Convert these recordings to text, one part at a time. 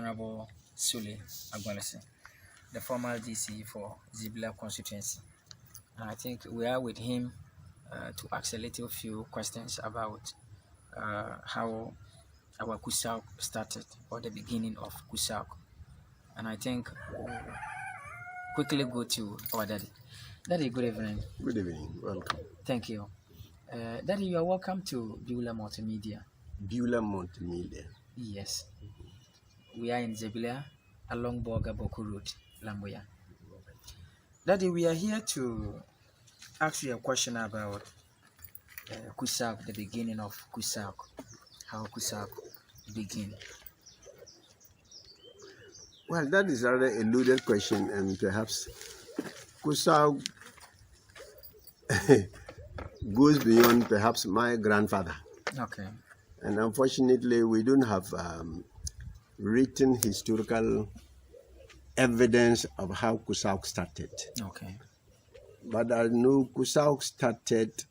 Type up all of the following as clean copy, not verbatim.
Honorable Sule Agbalese, the former DC for Zibla constituency. And I think we are with him to ask a little few questions about how our Kusak started, or the beginning of Kusak. And I think we'll quickly go to our daddy. Daddy, good evening. Good evening. Welcome. Thank you. Daddy, you are welcome to Beulah Multimedia. Beulah Multimedia. Yes. We are in Zebila along Bawku Road, Lamboya. Daddy, we are here to ask you a question about Kusak, the beginning of Kusak, how Kusak began. Well, that is a rather eluded question, and perhaps Kusak goes beyond perhaps my grandfather. Okay. And unfortunately, we don't have written historical evidence of how Kusak started. Okay. But I know Kusak started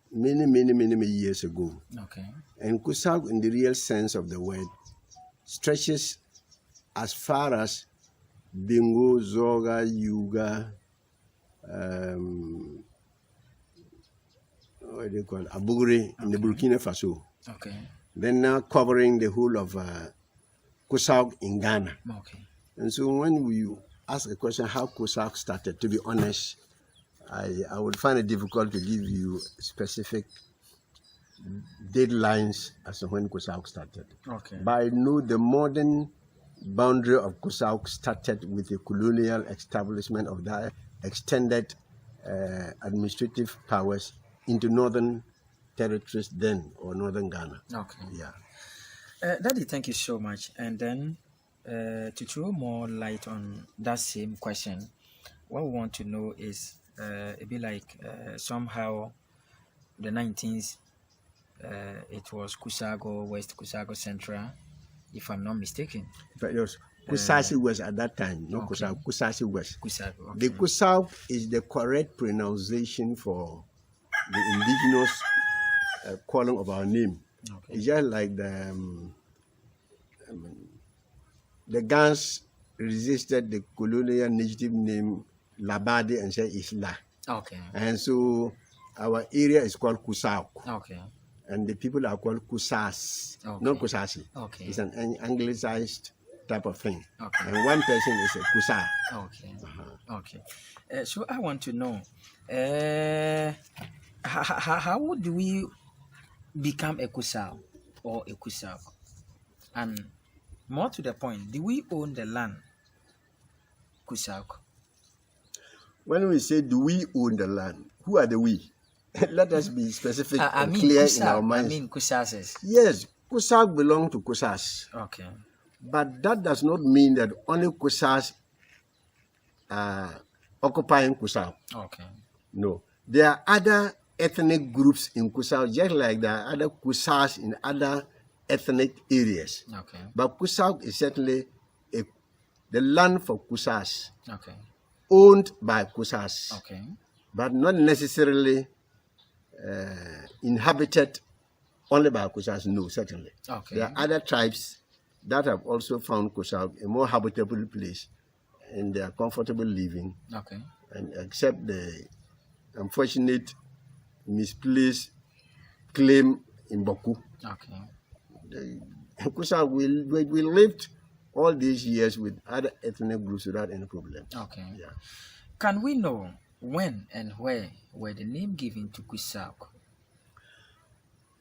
many years ago. Okay. And Kusak, in the real sense of the word, stretches as far as Bingo, Zoga, Yuga, what do you call it? Abugre in the Burkina Faso. Okay. Then now covering the whole of Kusak in Ghana. Okay. And so when we ask a question how Kusak started, to be honest, I would find it difficult to give you specific deadlines as to when Kusak started. Okay. But I know the modern boundary of Kusak started with the colonial establishment of that extended administrative powers into northern territories then, or northern Ghana. Okay. Yeah. Daddy, thank you so much. And then to throw more light on that same question, what we want to know is it be like somehow the 19th, it was Kusago West, Kusago Central, if I'm not mistaken. But it was Kusasi West at that time, not Okay. Kusak, Kusasi West. Kusago. Okay. The Kusak is the correct pronunciation for the indigenous calling of our name. Okay. It's just like the Gans resisted the colonial native name Labade and said Isla. Okay. And so our area is called Kusak. Okay. And the people are called Kusas, Okay. not Kusasi. Okay. It's an anglicized type of thing. Okay. And one person is a Kusa. Okay. Okay. So I want to know, how would we become a Kusao or a Kusao? And more to the point, do we own the land, Kusak? When we say, do we own the land? Who are the we? Let us be specific and mean clear Kusak, in our minds. I mean Kusases. Yes, Kusak belong to Kusas. Okay. But that does not mean that only Kusas are occupying Kusak. Okay. No. There are other ethnic groups in Kusak, just like there are other Kusas in other ethnic areas. Okay. But Kusak is certainly the land for Kusas, Okay. owned by Kusas, Okay. but not necessarily inhabited only by Kusas. No, certainly. Okay. There are other tribes that have also found Kusak a more habitable place and they are comfortable living. Okay. And except the unfortunate misplaced claim in Bawku. Okay. Kusak we lived all these years with other ethnic groups without any problem. Okay. Yeah. Can we know when and where were the name given to Kusak?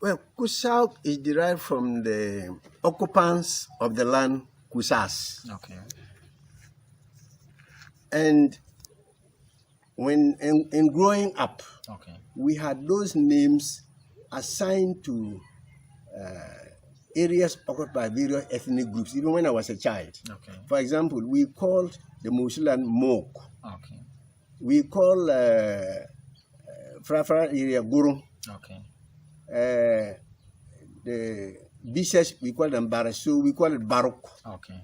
Well, Kusak is derived from the occupants of the land, Kusas. Okay. And when in growing up, Okay. we had those names assigned to areas occupied by various ethnic groups, even when I was a child. Okay. For example, we called the Musulan Mok. Okay. We call Frafra area Gurung. Okay. The Bises, we call them Barasu, we call it Barok. Okay.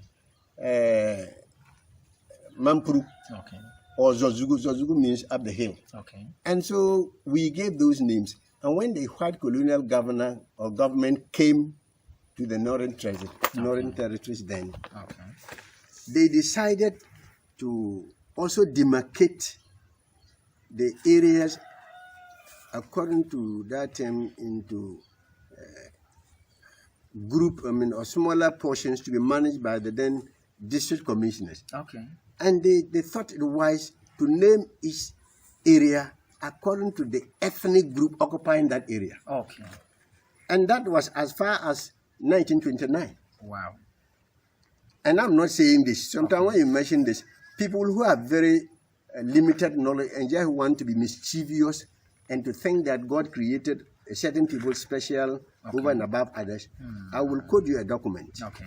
Mampuru, Okay. or Zozugu. Zozugu means up the hill. Okay. And so we gave those names. And when the white colonial governor or government came to the northern territories then. Okay. They decided to also demarcate the areas according to that term into or smaller portions to be managed by the then district commissioners. Okay. And they thought it wise to name each area according to the ethnic group occupying that area. Okay. And that was as far as 1929. Wow. And I'm not saying this. Sometimes when you mention this, people who have very limited knowledge and just want to be mischievous and to think that God created a certain people special over and above others, I will quote you a document. Okay.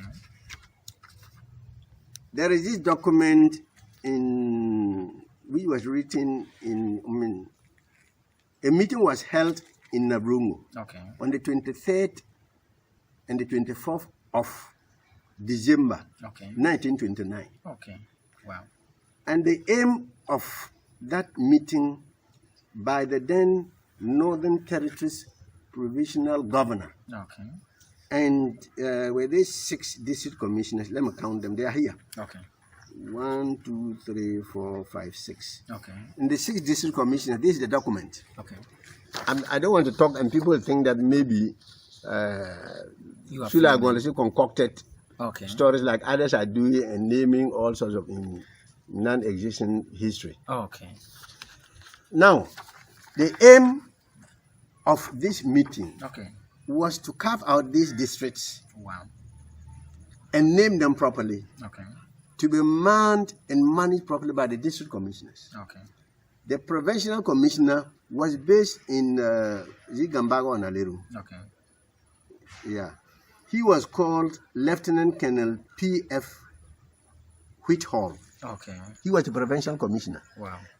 There is this document which was written a meeting was held in Nabrungu on the 23rd and the 24th of December 1929. Okay. Wow. And the aim of that meeting by the then Northern Territories Provisional Governor and were these 6 district commissioners, let me count them, they are here. 1, 2, 3, 4, 5, 6. In the 6 district commissioners, this is the document. I don't want to talk, and people think that maybe Sula Agwalese concocted stories like others are doing and naming all sorts of non-existent history. Now, the aim of this meeting was to carve out these districts and name them properly, to be manned and managed properly by the district commissioners. The provincial commissioner was based in Zigambago and Aleru. Yeah. He was called Lieutenant Colonel P.F. Whitehall. He was the provincial commissioner.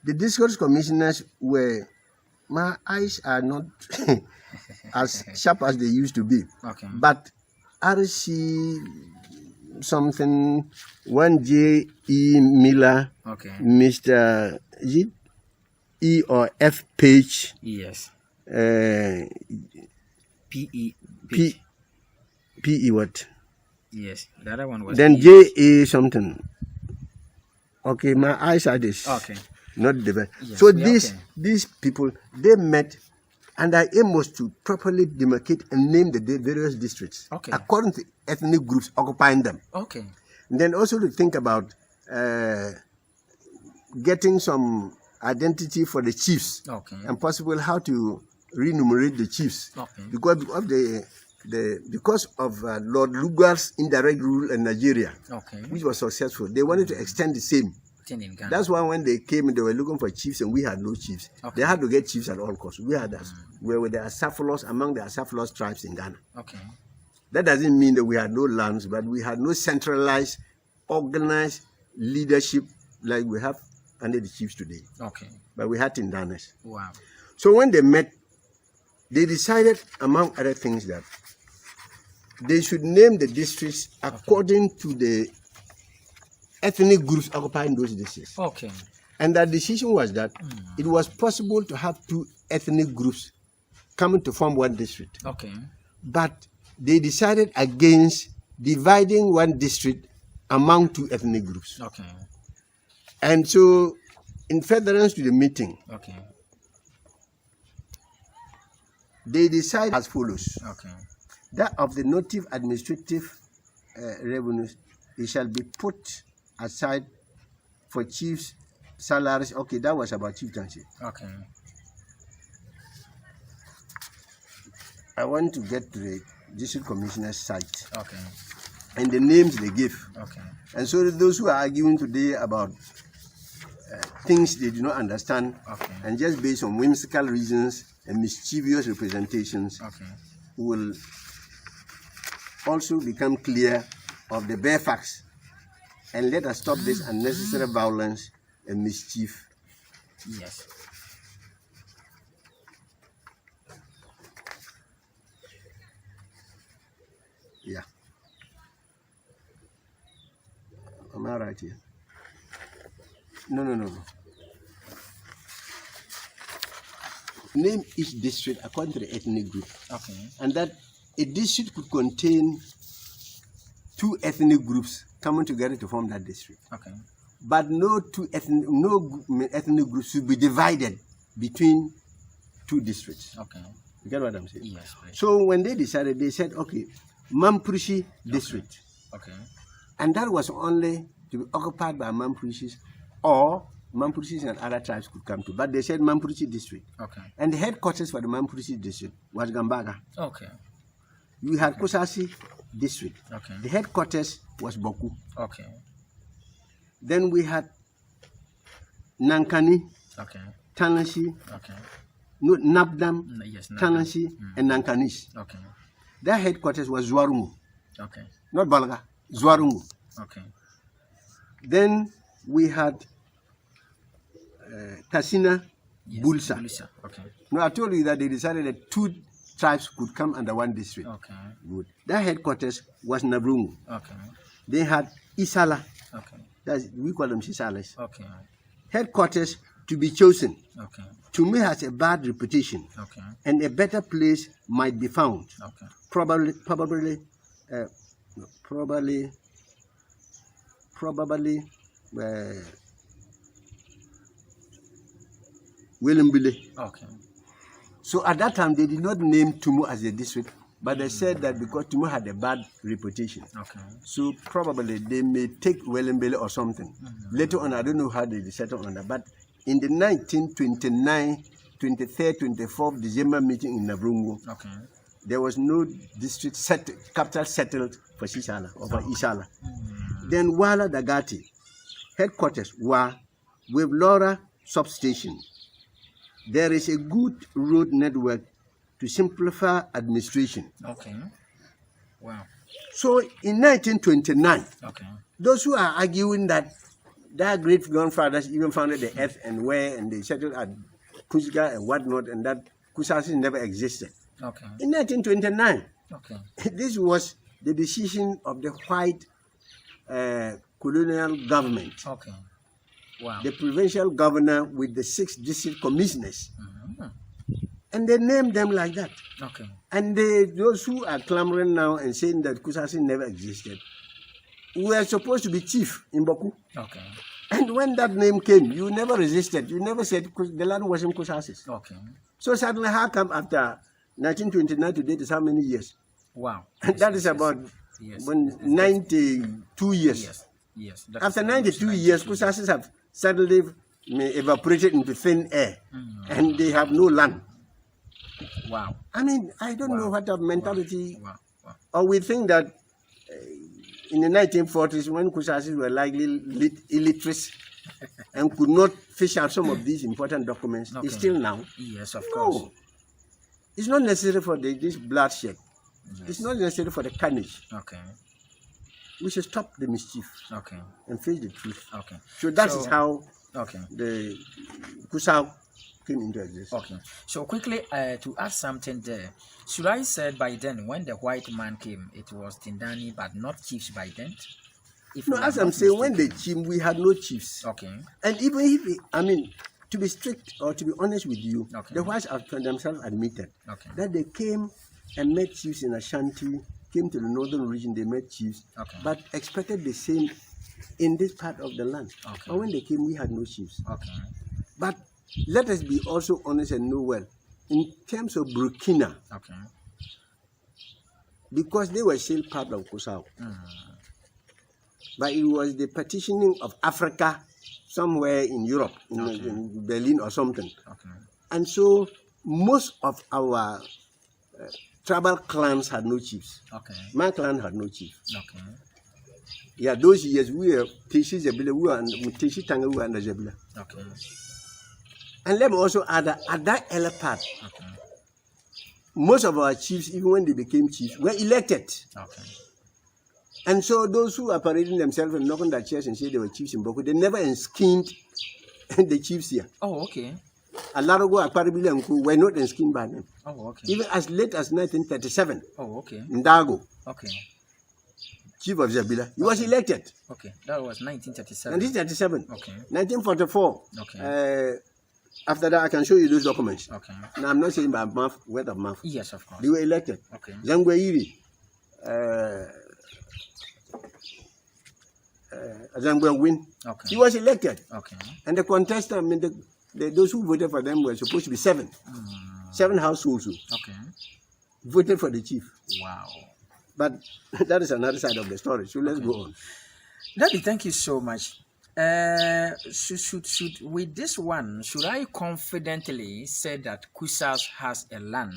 The district commissioners were, my eyes are not as sharp as they used to be. But R.C. something, 1J.E. Miller, Mr. E or F Page. Yes. P.E. what? Yes. The other one was. Then J.A. something. Okay, my eyes are this. Not the best. Yes, so these people, they met, and their aim was to properly demarcate and name the various districts according to ethnic groups occupying them. And then also to think about getting some identity for the chiefs and possible how to remunerate the chiefs because of Lord Lugard's indirect rule in Nigeria, which was successful. They wanted to extend the same. That's why when they came, they were looking for chiefs, and we had no chiefs. They had to get chiefs at all costs. We had us. We were the Asaphalos, among the Asaphalos tribes in Ghana. That doesn't mean that we had no lands, but we had no centralized, organized leadership like we have under the chiefs today. But we had Tindanes. So when they met, they decided, among other things, that they should name the districts according to the ethnic groups occupying those districts. And that decision was that it was possible to have 2 ethnic groups coming to form one district. But they decided against dividing one district among 2 ethnic groups. And so, in furtherance to the meeting, they decided as follows. That of the native administrative revenues, it shall be put aside for chiefs' salaries. That was about chieftaincy. I want to get to the district commissioner's site and the names they give. And so those who are arguing today about things they do not understand and just based on whimsical reasons and mischievous representations will also become clear of the bare facts. And let us stop this unnecessary violence and mischief. Yeah. Am I right here? No. Name each district according to the ethnic group. And that a district could contain two ethnic groups coming together to form that district. Okay. But no ethnic groups should be divided between two districts. Okay. You get what I'm saying? Yes. Please. So when they decided, they said, okay, Mamprushi district. Okay. And that was only to be occupied by Mamprushis, or Mamprushis and other tribes could come to. But they said Mamprushi district. Okay. And the headquarters for the Mamprushi district was Gambaga. Okay. We had Kusasi district. Okay. The headquarters was Bawku. Okay. Then we had Nankani, Okay. Tanansi, Okay. Nabdam, Yes. Tanansi, and Nankanis. Okay. Their headquarters was Zuarungu, Okay. not Balga, Zuarungu. Okay. Then we had Kasina, Yes. Bulsa. Bulsa. Okay. No, I told you that they decided that two tribes could come under one district. Okay. Good. Their headquarters was Nabrungu. Okay. They had Isala, Okay. we call them Sisalas. Okay. Headquarters to be chosen. Okay. To me has a bad reputation, Okay. and a better place might be found. Okay. Probably, Willimbile. Okay. So at that time, they did not name Tumu as a district, but they said that because Tumu had a bad reputation. Okay. So probably they may take Willimbile or something. Later on, I don't know how they settled on that, but in the 1929, 23rd, 24th December meeting in Navrungu, Okay. there was no district capital settled for Sisala or for Isala. Then Wala Dagati, headquarters were with Laura substation. There is a good road network to simplify administration. Okay. Wow. So in 1929, Okay. those who are arguing that their great grandfathers even founded the earth and where, and they settled at Kusak and whatnot, and that Kusasi never existed. Okay. In 1929, Okay. this was the decision of the white colonial government, Okay. Wow. the provincial governor with the 6 district commissioners, Mhm. and they named them like that. Okay. And those who are clamoring now and saying that Kusasi never existed were supposed to be chief in Bawku. Okay. And when that name came, you never resisted. You never said the land wasn't Kusasi's. Okay. So suddenly, how come after 1929 to date is how many years? Wow. And that is about Yes. 92 years. Yes. Yes. That After is 92 almost years, 92 Kusasis have suddenly evaporated into thin air, and they have no land. Wow. I mean, I don't know what type of mentality, Wow. Wow. or we think that in the 1940s, when Kusasis were likely illiterate and could not fish out some of these important documents, Okay. it's still now. Yes, of course. No. It's not necessary for this bloodshed. Yes. It's not necessary for the carnage. Okay. We should stop the mischief Okay. and face the truth. Okay. So that is how Okay. the Kusak came into existence. Okay. So quickly to add something there, should I say by then when the white man came, it was Tindani but not chiefs by then? If No, we are as I'm not saying, when they mistaken. chief, we had no chiefs. Okay. And even if, I mean, to be strict or to be honest with you, Okay. the whites have themselves admitted Okay. that they came and met chiefs in Ashanti, came to the northern region, they met chiefs, Okay. but expected the same in this part of the land. Okay. But when they came, we had no chiefs. Okay. But let us be also honest and know well, in terms of Burkina, Okay. because they were still part of Kusak, Mm. but it was the partitioning of Africa somewhere in Europe, in Berlin or something. Okay. And so most of our tribal clans had no chiefs. Okay. My clan had no chief. Okay. Yeah, those years we were Teshi Zebila, we were with Teshi Tanga, we were under Zebila. Okay. And let me also add that at that early part, Okay. most of our chiefs, even when they became chiefs, were elected. Okay. And so those who are parading themselves and knocking their chairs and say they were chiefs in Bawku, they never enskinned the chiefs here. Oh, okay. Alarago, Akparibili, and Ku were not enskinned by them. Oh, okay. Even as late as 1937, Oh, okay. Ndago, Okay. chief of Zebila, he was elected. Okay. That was 1937. 1937. Okay. 1944, Okay. After that, I can show you those documents. Okay. Now, I'm not saying by mouth, word of mouth. Yes, of course. They were elected. Okay. Zangwe win. Okay. He was elected. Okay. And the contestant, I mean, those who voted for them were supposed to be 7. 7 households Okay. voted for the chief. Wow. But that is another side of the story. So let's go on. Daddy, thank you so much. Should with this one, should I confidently say that Kusak has a land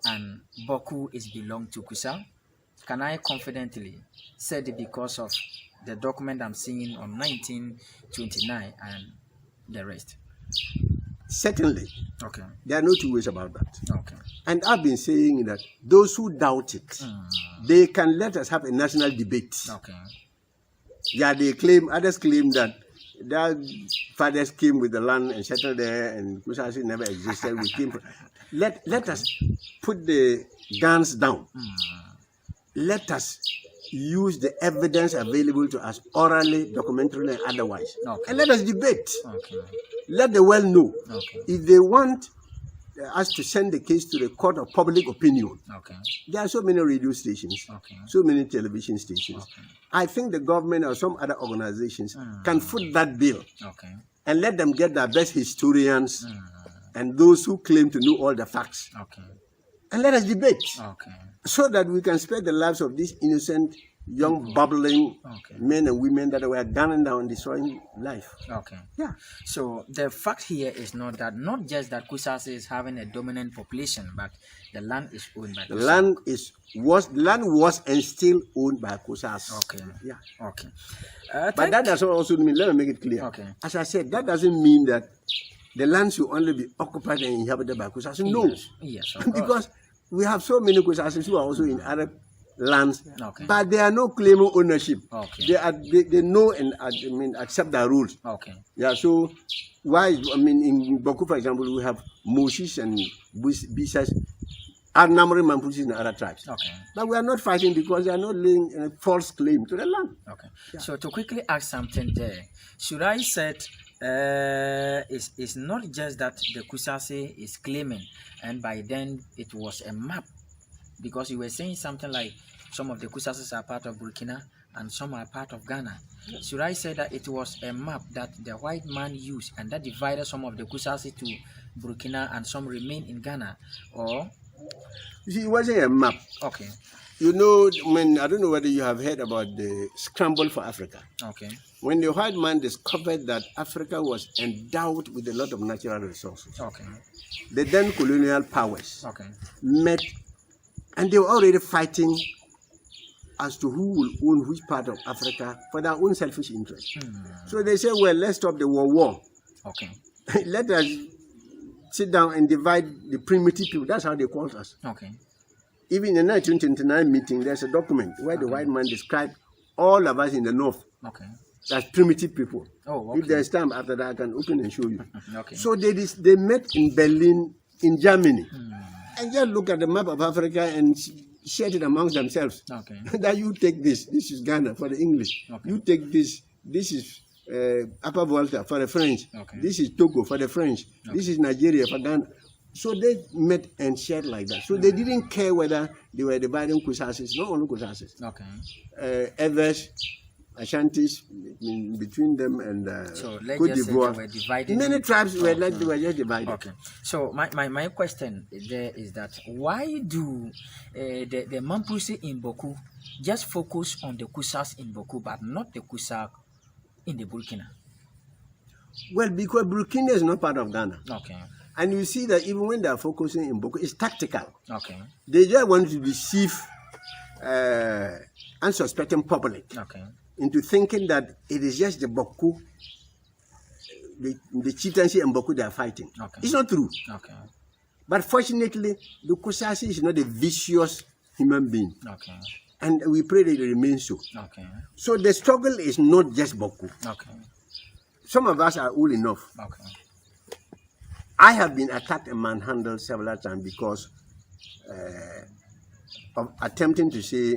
and Bawku is belong to Kusak? Can I confidently say it because of the document I'm seeing on 1929 and the rest? Certainly. Okay. There are no two ways about that. Okay. And I've been saying that those who doubt it, they can let us have a national debate. Okay. Yeah, they claim, others claim that their fathers came with the land and settled there and Kusak never existed. We came from, let us put the guns down. Let us use the evidence available to us orally, documentarily, and otherwise. Okay. And let us debate. Okay. Let the world know. Okay. If they want us to send the case to the court of public opinion, Okay. there are so many radio stations, Okay. so many television stations. Okay. I think the government or some other organizations can foot that bill Okay. and let them get their best historians and those who claim to know all the facts. Okay. And let us debate Okay. so that we can spare the lives of these innocent, young, bubbling men and women that were gunning down, destroying life. Okay. Yeah. So the fact here is not just that Kusak is having a dominant population, but the land is owned by The Kusak. land was and still owned by Kusak. Okay. Yeah. Okay. But that doesn't also mean, let me make it clear. Okay. As I said, that doesn't mean that the land should only be occupied and inhabited by Kusak. No. Yes, of course. Because we have so many Kusaks who are also in other lands, Okay. but they are not claiming ownership. Okay. They know and accept the rules. Okay. Yeah, so why, in Bawku, for example, we have Moses and Bisas, and Namri Mampusis and other tribes. Okay. But we are not fighting because they are not laying a false claim to the land. Okay. Yeah. So to quickly ask something there, should I say it's not just that the Kusak is claiming, and by then it was a map, because you were saying something like some of the Kusaks are part of Burkina and some are part of Ghana. Should I say that it was a map that the white man used and that divided some of the Kusaks to Burkina and some remain in Ghana? Or you see, it wasn't a map. okay. You know, I don't know whether you have heard about the scramble for Africa. Okay. When the white man discovered that Africa was endowed with a lot of natural resources, Okay. the then colonial powers Okay. met, and they were already fighting as to who will own which part of Africa for their own selfish interest. So they said, well, let's stop the war. Okay. Let us sit down and divide the primitive people. That's how they called us. Okay. Even in the 1929 meeting, there's a document where the white man described all of us in the north Okay. as primitive people. Oh, okay. If there's time after that, I can open and show you. Okay. So they met in Berlin, in Germany, and just look at the map of Africa and shared it amongst themselves. Okay. That you take this is Ghana for the English. Okay. You take this is Upper Volta for the French. Okay. This is Togo for the French. Okay. This is Nigeria for Ghana. So they met and shared like that. So they didn't care whether they were dividing Kusaks, not only Kusaks. Okay. Others, Ashantis, between them and So let's Cote just say they were d'Ivoire. divided. Many tribes were like they were just divided. Okay. So my question there is that why do the Mampusi in Bawku just focus on the Kusaks in Bawku but not the Kusak in the Burkina? Well, because Burkina is not part of Ghana. Okay. And you see that even when they are focusing in Bawku, it's tactical. Okay. They just want to deceive unsuspecting public Okay. into thinking that it is just the Bawku, the chieftaincy and Bawku they are fighting. Okay. It's not true. Okay. But fortunately, the Kusak is not a vicious human being. Okay. And we pray that it remains so. Okay. So the struggle is not just Bawku. Okay. Some of us are old enough. Okay. I have been attacked and manhandled several times because of attempting to say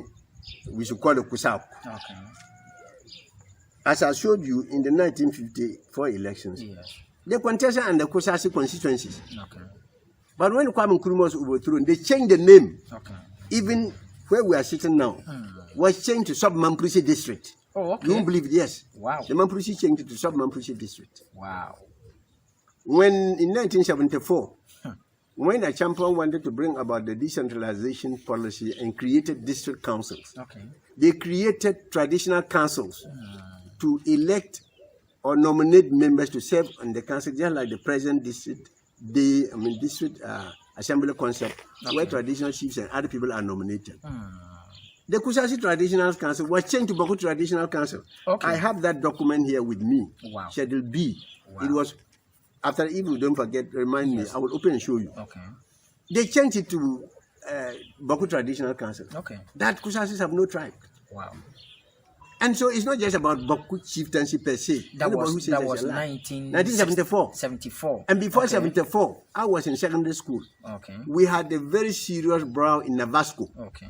we should call it Kusak. Okay. As I showed you in the 1954 elections, Yes. They contested and the Kusasi constituencies. Okay. But when Kwame Nkrumah was overthrown, they changed the name. Okay. Even where we are sitting now was changed to Sub-Mamprusi district. Oh, okay. You won't believe it, yes. Wow. The Mamprusi changed it to Sub-Mamprusi district. Wow. When in 1974, when a champion wanted to bring about the decentralization policy and created district councils, Okay. they created traditional councils to elect or nominate members to serve on the council, just like the present district assembly concept, where traditional chiefs and other people are nominated. The Kusasi Traditional Council was changed to Bawku Traditional Council. Okay. I have that document here with me. Wow. Schedule B. Wow. It was, after, if you don't forget, remind me, I will open and show you. Okay. They changed it to Bawku Traditional Council. Okay. That Kusasis have no tribe. Wow. And so it's not just about Bawku chieftaincy per se. That Anybody who was says that's a lie. 1974. 74. And before Okay. 74, I was in secondary school. Okay. We had a very serious brawl in Navasco. Okay.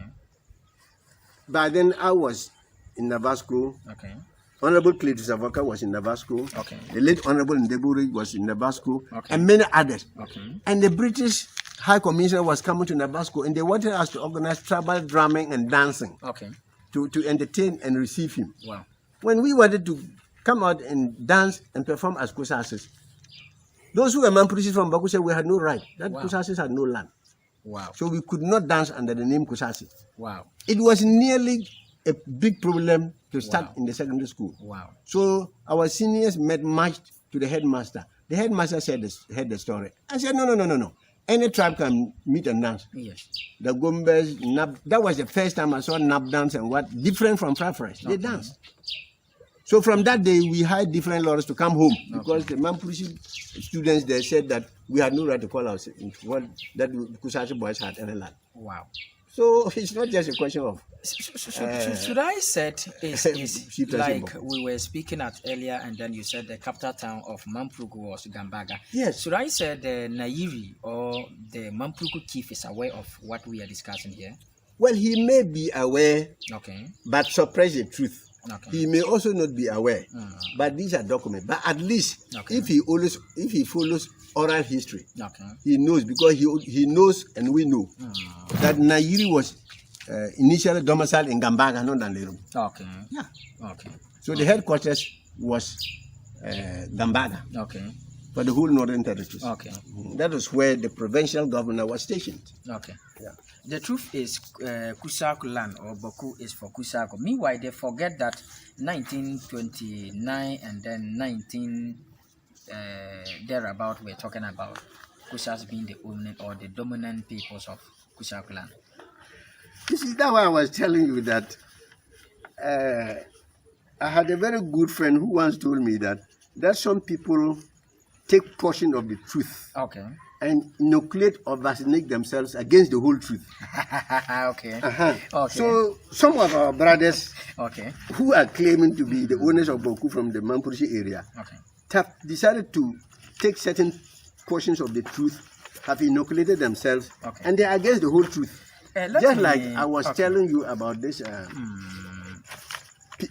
By then, I was in Navasco. Okay. Honorable Cletus Avaka was in Navasco. Okay. The late Honorable Ndeburi was in Navasco. Okay. And many others. Okay. And the British High Commissioner was coming to Navasco, and they wanted us to organize tribal drumming and dancing Okay. to entertain and receive him. Wow. When we wanted to come out and dance and perform as Kusasis, those who were Mamprusis from Bawku said we had no right. That Wow. Kusasis had no land. Wow. So we could not dance under the name Kusasi. Wow. It was nearly a big problem to start Wow. in the secondary school. Wow. So our seniors marched to the headmaster. The headmaster heard the story. I said, no. Any tribe can meet and dance. Yes. The Gombes, Nab, that was the first time I saw Nab dance and what, different from Fry Fresh. They danced. So from that day, we hired different lawyers to come home because the Mamprusi students, they said that we had no right to call ourselves that Kusasi boys had any land. Wow. So it's not just a question of. Should I said is like we were speaking at earlier, and then you said the capital town of Mampruku was Gambaga. Yes. Should I say the Nairi or the Mampruku chief is aware of what we are discussing here? Well, he may be aware, Okay. but suppress the truth. Okay. He may also not be aware, but these are documents. But at least if he follows oral history, he knows, because he knows and we know that Nairi was initially domiciled in Gambaga, not Danlerum. Okay. Yeah. Okay. So the headquarters was Gambaga. Okay. For the whole northern territories. Okay. That was where the provincial governor was stationed. Okay. Yeah. The truth is, Kusak land or Bawku is for Kusak. Meanwhile, they forget that 1929 and then 19 thereabout, we're talking about Kusaks being the dominant or the dominant peoples of Kusak land. You see, that's why I was telling you that I had a very good friend who once told me that some people take portion of the truth. Okay. And inoculate or vaccinate themselves against the whole truth. Okay. Okay. So some of our brothers who are claiming to be the owners of Bawku from the Mamprusi area have decided to take certain portions of the truth, have inoculated themselves, and they are against the whole truth. Just like I was telling you about this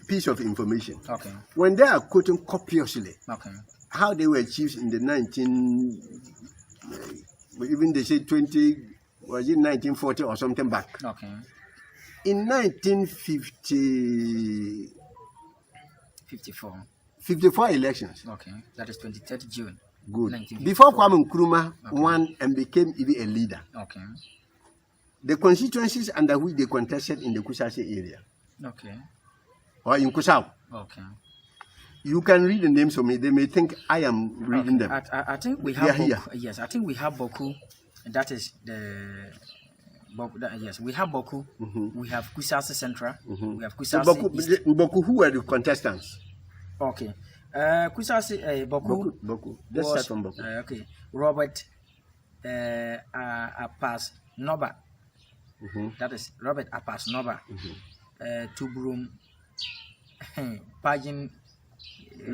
piece of information. When they are quoting copiously how they were chiefs in the even they say 1940 or something back. In 1954 elections. That is 23rd June. Good. Before Kwame Nkrumah won and became even a leader. The constituencies under which they contested in the Kusasi area. Or in Kusak. You can read the names for me. They may think I am reading them. I think we have Bawku. Yes, I think we have Bawku. That is the yes, we have Bawku. We have Kusasi Central. We have Kusasi. So Bawku, who were the contestants? Okay. Kusasi Bawku. Let's start from Bawku. Okay. Robert Apas Noba. That is Robert Apas Noba. Tubrum Pagin.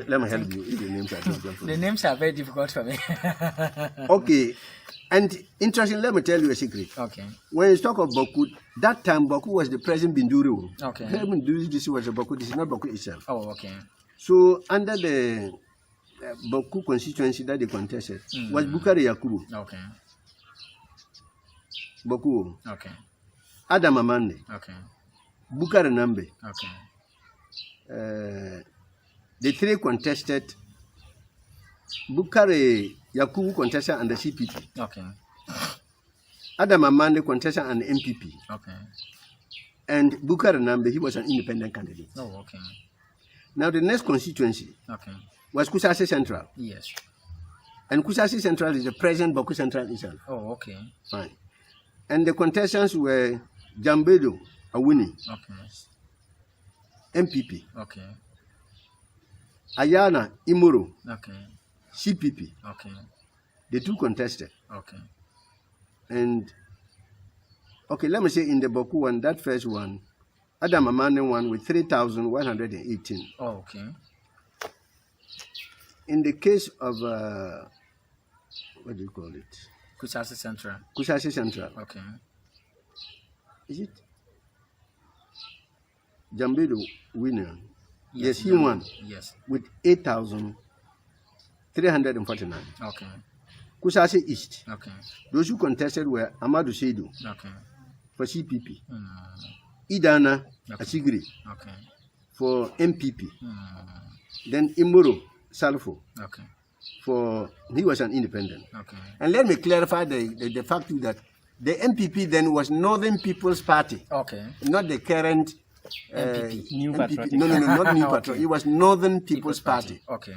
Let me help you. The names are difficult for me. The names are very difficult for me. Okay. And interesting, let me tell you a secret. When you talk of Bawku, that time Bawku was the present Binduru. Binduru, this was a Bawku. This is not Bawku itself. Oh, So under the Bawku constituency that they contested was Bukari Yakubu. Okay. Bawku. Okay. Adam Amande. Okay. Bukari Nambe. Okay. The three contested. Bukari Yakubu contested under CPP. Okay. Adam Amande contested under MPP. Okay. And Bukari Nambe, he was an independent candidate. Oh, okay. Now the next constituency was Kusak Central. Yes. And Kusak Central is the present Bawku Central itself. Oh, okay. Fine. And the contestants were Jambedo Awuni, Okay. MPP. Okay. Ayana Imuru, Okay. CPP. Okay. The two contested. Okay. And, okay, let me say in the Bawku one, that first one, Adam Amande won with 3,118. Oh, okay. In the case of, what do you call it? Kusak Central. Kusak Central. Okay. Is it? Jambedo winner. Yes, he won. Yes. With 8,349. Okay. Kusak East. Okay. Those who contested were Amadou Seydou Okay. for CPP. Idana Asigri Okay. for MPP. Then Imuru Salfo Okay. for, he was an independent. Okay. And let me clarify the fact that the MPP then was Northern People's Party, Okay. not the current MPP. New MPP. Patriotic. No, not New Okay. Patriotic. It was Northern People's Party, Okay.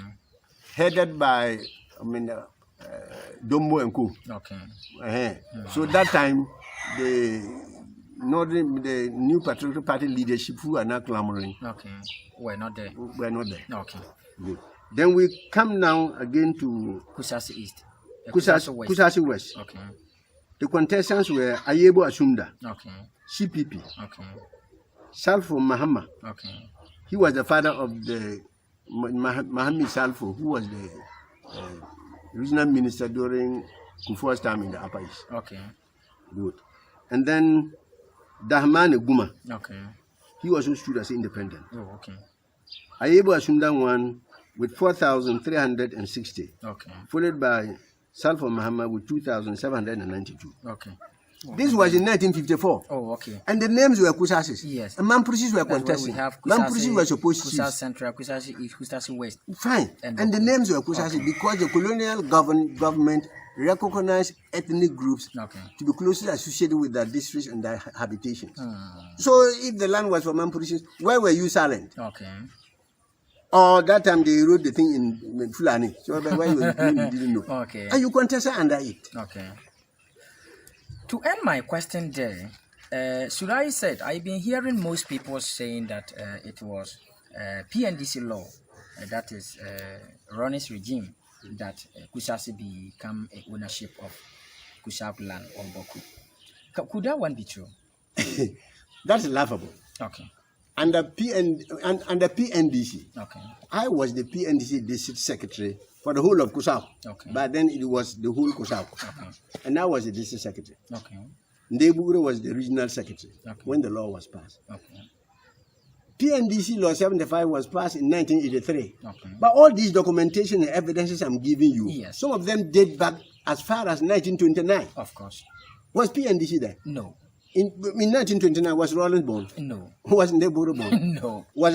headed by, Dombo and Co. Okay. So that time, the New Patriotic Party leadership who are now clamoring Okay. We're not there. were not there. Okay. Good. Then we come now again to Kusak East. Kusak West. Okay. The contestants were Ayebo Asumda, Okay. CPP, Okay. Salfo Mahama. Okay. He was the father of the Mahami Salfo, who was the regional minister during Kufuor's time in the Upper East. Okay. Good. And then Dahmane Guma, Okay. he also stood as independent. Oh, okay. Ayebo Asumda won with 4,360, Okay. followed by Salfo Mahama with 2,792. Okay. This was in 1954. Oh, okay. And the names were Kusasis. Yes. And Mampusis were That's why contesting. we have Mampusis were supposed to Kusak choose. Central, Kusak East, Kusak West. Fine. And And the okay. names were Kusasis because the colonial government recognized ethnic groups Okay. to be closely associated with their districts and their habitations. So if the land was for Mampusis, why were you silent? Okay. Or that time they wrote the thing in Fulani. So why you didn't know? Okay. And you contested under it. Okay. To end my question there, Sulai said, I've been hearing most people saying that it was PNDC law, that is Ronnie's regime, that Kusak become a ownership of Kusak land on Bawku. Could that one be true? That's laughable. Okay. Under PNDC, Okay. I was the PNDC district secretary for the whole of Kusak. Okay. But then it was the whole Kusak. Okay. And I was the district secretary. Okay. Ndebure was the regional secretary Okay. when the law was passed. Okay. PNDC Law 75 was passed in 1983. Okay. But all these documentation and evidences I'm giving you, Yes. some of them date back as far as 1929. Of course. Was PNDC there? No. In 1929, was Rollins born? No. Was Ndebure born? No. Was